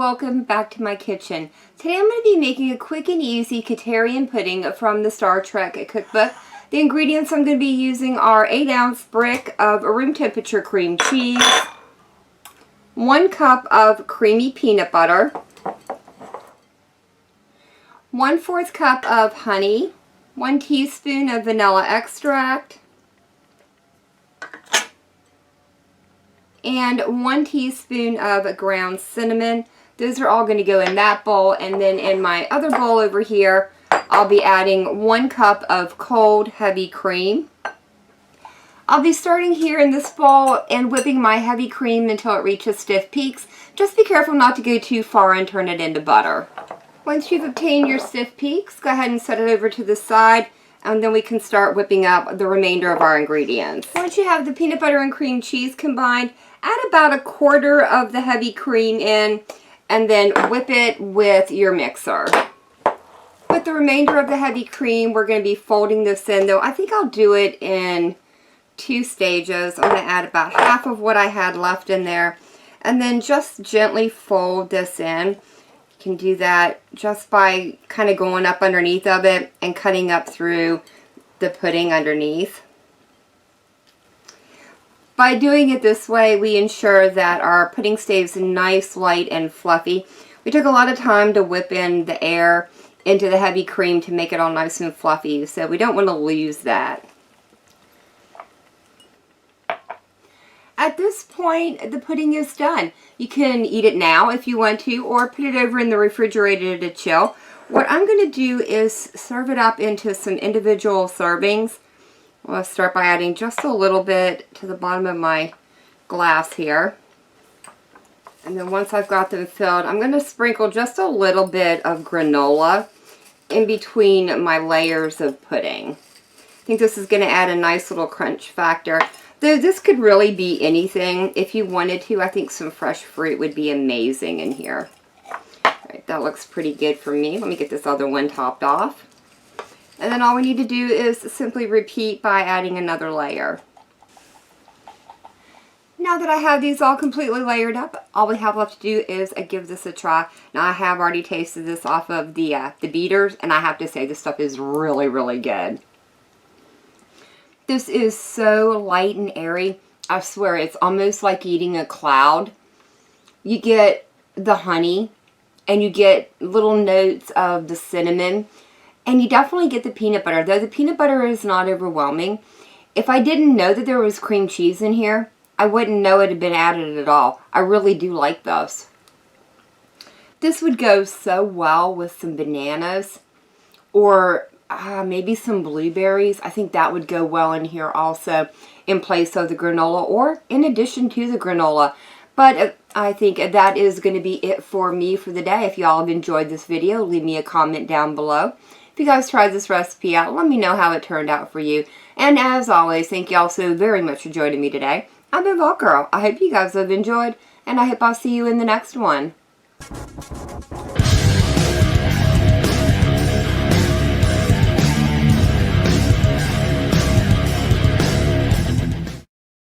welcome back to my kitchen. Today I'm going to be making a quick and easy Ktarian pudding from the Star Trek Cookbook. The ingredients I'm going to be using are 8-ounce brick of room temperature cream cheese, 1 cup of creamy peanut butter, 1/4 cup of honey, 1 teaspoon of vanilla extract, and 1 teaspoon of ground cinnamon. Those are all going to go in that bowl, and then in my other bowl over here I'll be adding 1 cup of cold heavy cream. I'll be starting here in this bowl and whipping my heavy cream until it reaches stiff peaks. Just be careful not to go too far and turn it into butter. Once you've obtained your stiff peaks, go ahead and set it over to the side, and then we can start whipping up the remainder of our ingredients. Once you have the peanut butter and cream cheese combined, add about 1/4 of the heavy cream in, and then whip it with your mixer. With the remainder of the heavy cream, we're going to be folding this in, though I think I'll do it in 2 stages. I'm going to add about half of what I had left in there, and then just gently fold this in. You can do that just by kind of going up underneath of it and cutting up through the pudding underneath. By doing it this way, we ensure that our pudding stays nice, light, and fluffy. We took a lot of time to whip in the air into the heavy cream to make it all nice and fluffy, so we don't want to lose that. At this point, the pudding is done. You can eat it now if you want to, or put it over in the refrigerator to chill. What I'm going to do is serve it up into some individual servings. I'll start by adding just a little bit to the bottom of my glass here. And then once I've got them filled, I'm going to sprinkle just a little bit of granola in between my layers of pudding. I think this is going to add a nice little crunch factor. Though this could really be anything. If you wanted to, I think some fresh fruit would be amazing in here. Alright, that looks pretty good for me. Let me get this other one topped off. And then all we need to do is simply repeat by adding another layer. Now that I have these all completely layered up, all we have left to do is give this a try. Now I have already tasted this off of the beaters, and I have to say this stuff is really, really good. This is so light and airy. I swear it's almost like eating a cloud. You get the honey, and you get little notes of the cinnamon. And you definitely get the peanut butter, though the peanut butter is not overwhelming. If I didn't know that there was cream cheese in here, I wouldn't know it had been added at all. I really do like this. This would go so well with some bananas, or maybe some blueberries. I think that would go well in here also, in place of the granola, or in addition to the granola. But I think that is going to be it for me for the day. If y'all have enjoyed this video, leave me a comment down below. If you guys tried this recipe out, let me know how it turned out for you. And as always, thank y'all so very much for joining me today. I've been Vault Girl. I hope you guys have enjoyed, and I hope I'll see you in the next one.